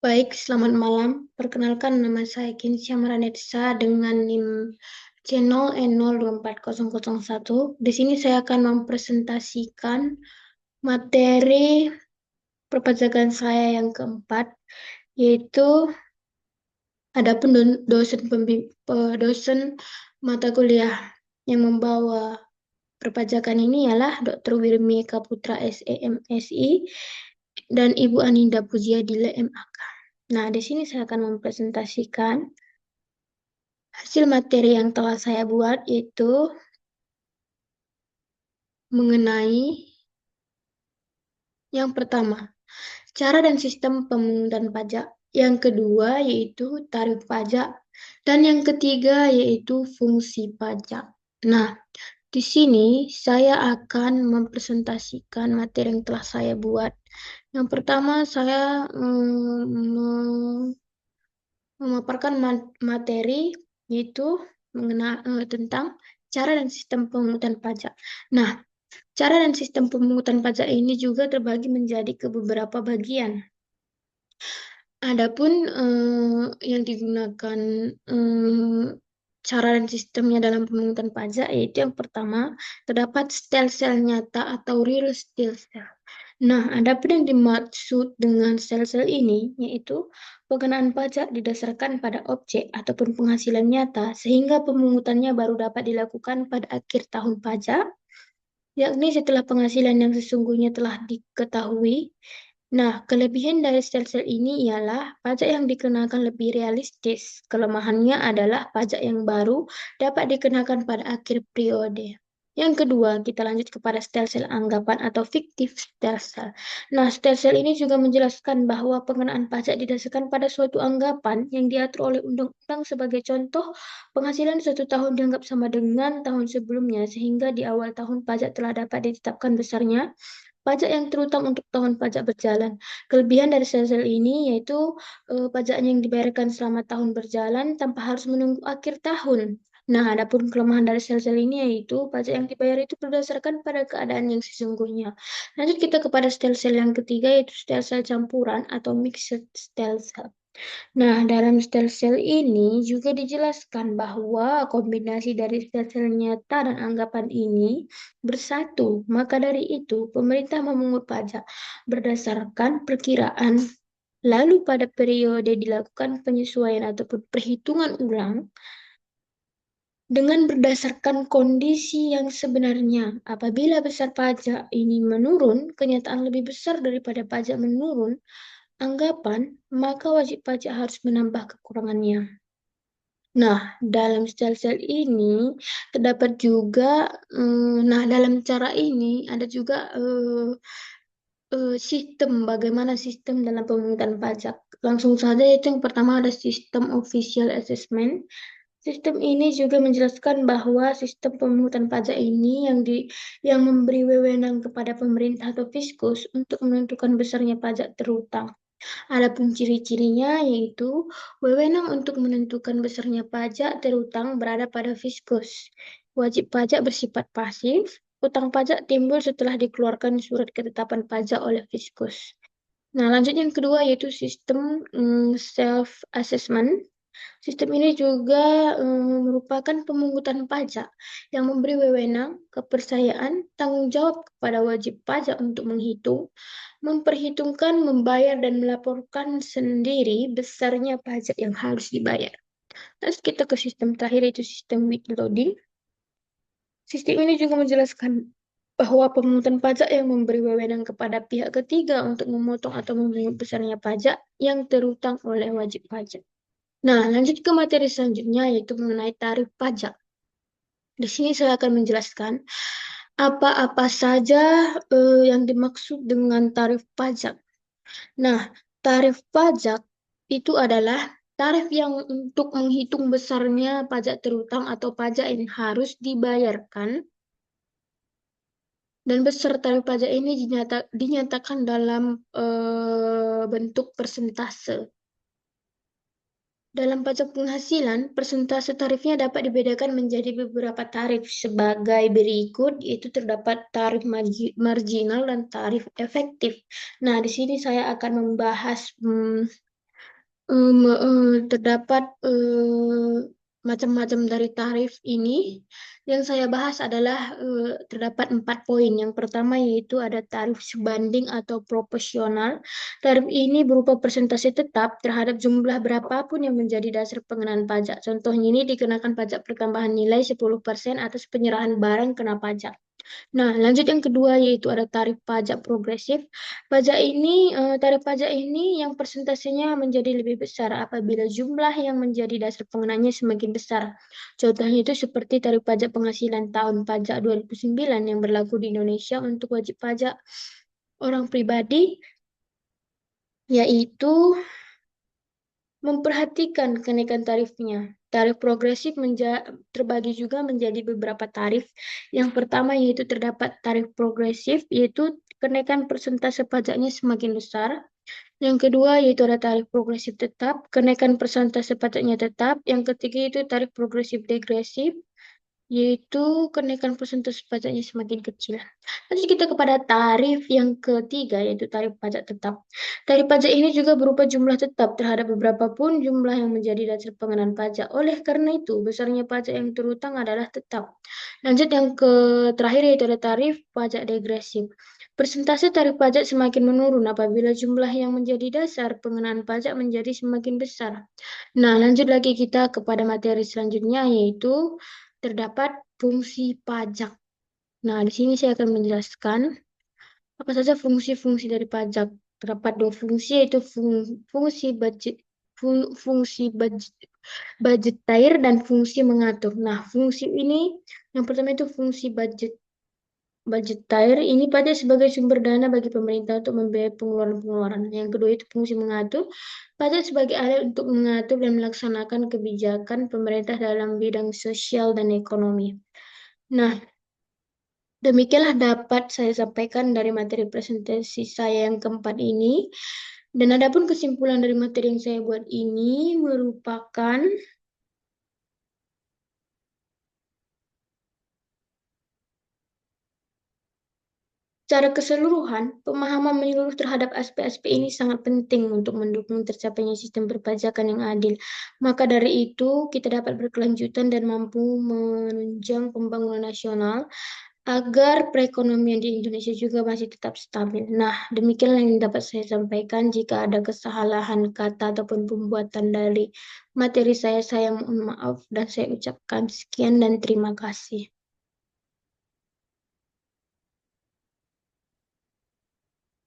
Baik, selamat malam. Perkenalkan nama saya Kinsya Maranetsa dengan NIM channel N024001. Di sini saya akan mempresentasikan materi perpajakan saya yang keempat, yaitu ada dosen mata kuliah yang membawa perpajakan ini ialah Dr. Wirmika Putra SEMSI dan Ibu Aninda Pujiadila MAK. Nah, di sini saya akan mempresentasikan hasil materi yang telah saya buat, yaitu mengenai yang pertama, cara dan sistem pemungutan pajak. Yang kedua yaitu tarif pajak. Dan yang ketiga yaitu fungsi pajak. Nah, di sini saya akan mempresentasikan materi yang telah saya buat. Yang pertama saya memaparkan materi yaitu tentang cara dan sistem pemungutan pajak. Nah, cara dan sistem pemungutan pajak ini juga terbagi menjadi ke beberapa bagian. Adapun yang digunakan cara dan sistemnya dalam pemungutan pajak yaitu yang pertama terdapat sel-sel nyata atau real sel. Nah, adapun yang dimaksud dengan sel-sel ini yaitu pengenaan pajak didasarkan pada objek ataupun penghasilan nyata sehingga pemungutannya baru dapat dilakukan pada akhir tahun pajak, yakni setelah penghasilan yang sesungguhnya telah diketahui. Nah, kelebihan dari sel-sel ini ialah pajak yang dikenakan lebih realistis. Kelemahannya adalah pajak yang baru dapat dikenakan pada akhir periode. Yang kedua, kita lanjut kepada sel-sel anggapan atau fiktif sel-sel. Nah, sel-sel ini juga menjelaskan bahwa pengenaan pajak didasarkan pada suatu anggapan yang diatur oleh undang-undang. Sebagai contoh, penghasilan satu tahun dianggap sama dengan tahun sebelumnya, sehingga di awal tahun pajak telah dapat ditetapkan besarnya pajak yang terutang untuk tahun pajak berjalan. Kelebihan dari sel-sel ini yaitu pajaknya yang dibayarkan selama tahun berjalan tanpa harus menunggu akhir tahun. Nah, adapun kelemahan dari sel-sel ini yaitu pajak yang dibayar itu berdasarkan pada keadaan yang sesungguhnya. Lanjut kita kepada sel-sel yang ketiga yaitu sel-sel campuran atau mixed sel-sel. Nah, dalam sel-sel ini juga dijelaskan bahwa kombinasi dari sel-sel nyata dan anggapan ini bersatu. Maka dari itu, pemerintah memungut pajak berdasarkan perkiraan. Lalu pada periode dilakukan penyesuaian ataupun perhitungan ulang dengan berdasarkan kondisi yang sebenarnya. Apabila besar pajak ini menurun, kenyataan lebih besar daripada pajak menurun, anggapan, maka wajib pajak harus menambah kekurangannya. Nah, dalam sel-sel ini terdapat juga, dalam cara ini ada juga bagaimana sistem dalam pemungutan pajak. Langsung saja itu yang pertama ada sistem official assessment. Sistem ini juga menjelaskan bahwa sistem pemungutan pajak ini yang memberi wewenang kepada pemerintah atau fiskus untuk menentukan besarnya pajak terutang. Adapun ciri-cirinya yaitu wewenang untuk menentukan besarnya pajak terutang berada pada fiskus. Wajib pajak bersifat pasif, utang pajak timbul setelah dikeluarkan surat ketetapan pajak oleh fiskus. Nah, lanjut yang kedua yaitu sistem self-assessment. Sistem ini juga merupakan pemungutan pajak yang memberi wewenang, kepercayaan, tanggung jawab kepada wajib pajak untuk menghitung, memperhitungkan, membayar, dan melaporkan sendiri besarnya pajak yang harus dibayar. Terus kita ke sistem terakhir yaitu sistem withholding. Sistem ini juga menjelaskan bahwa pemungutan pajak yang memberi wewenang kepada pihak ketiga untuk memotong atau memungut besarnya pajak yang terutang oleh wajib pajak. Nah, lanjut ke materi selanjutnya yaitu mengenai tarif pajak. Di sini saya akan menjelaskan apa-apa saja yang dimaksud dengan tarif pajak. Nah, tarif pajak itu adalah tarif yang untuk menghitung besarnya pajak terutang atau pajak yang harus dibayarkan, dan besar tarif pajak ini dinyatakan dalam bentuk persentase. Dalam pajak penghasilan, persentase tarifnya dapat dibedakan menjadi beberapa tarif sebagai berikut, yaitu terdapat tarif marginal dan tarif efektif. Nah, di sini saya akan membahas Terdapat macam-macam dari tarif ini. Yang saya bahas adalah terdapat 4 poin. Yang pertama yaitu ada tarif sebanding atau proporsional. Tarif ini berupa persentase tetap terhadap jumlah berapapun yang menjadi dasar pengenaan pajak. Contohnya ini dikenakan pajak pertambahan nilai 10% atas penyerahan barang kena pajak. Nah, lanjut yang kedua yaitu ada tarif pajak progresif. Tarif pajak ini yang persentasenya menjadi lebih besar apabila jumlah yang menjadi dasar pengenanya semakin besar. Contohnya itu seperti tarif pajak penghasilan tahun pajak 2009 yang berlaku di Indonesia untuk wajib pajak orang pribadi, yaitu memperhatikan kenaikan tarifnya. Tarif progresif terbagi juga menjadi beberapa tarif. Yang pertama yaitu terdapat tarif progresif, yaitu kenaikan persentase pajaknya semakin besar. Yang kedua yaitu ada tarif progresif tetap, kenaikan persentase pajaknya tetap. Yang ketiga itu tarif progresif degresif, yaitu kenaikan persentase pajaknya semakin kecil. Lanjut kita kepada tarif yang ketiga, yaitu tarif pajak tetap. Tarif pajak ini juga berupa jumlah tetap terhadap beberapa pun jumlah yang menjadi dasar pengenaan pajak. Oleh karena itu, besarnya pajak yang terhutang adalah tetap. Lanjut yang terakhir yaitu ada tarif pajak degresif. Persentase tarif pajak semakin menurun apabila jumlah yang menjadi dasar pengenaan pajak menjadi semakin besar. Nah, lanjut lagi kita kepada materi selanjutnya, yaitu terdapat fungsi pajak. Nah, di sini saya akan menjelaskan apa saja fungsi-fungsi dari pajak. Terdapat 2 fungsi, yaitu fungsi budget, fungsi budgetair dan fungsi mengatur. Nah, fungsi ini yang pertama itu fungsi budgetair ini pajak sebagai sumber dana bagi pemerintah untuk membiayai pengeluaran-pengeluaran. Yang kedua itu fungsi mengatur, pajak sebagai alat untuk mengatur dan melaksanakan kebijakan pemerintah dalam bidang sosial dan ekonomi. Nah, demikianlah dapat saya sampaikan dari materi presentasi saya yang keempat ini. Dan adapun kesimpulan dari materi yang saya buat ini merupakan secara keseluruhan, pemahaman menyeluruh terhadap aspek-aspek ini sangat penting untuk mendukung tercapainya sistem perpajakan yang adil. Maka dari itu, kita dapat berkelanjutan dan mampu menunjang pembangunan nasional agar perekonomian di Indonesia juga masih tetap stabil. Nah, demikianlah yang dapat saya sampaikan. Jika ada kesalahan kata ataupun pembuatan dari materi saya mohon maaf dan saya ucapkan sekian dan terima kasih.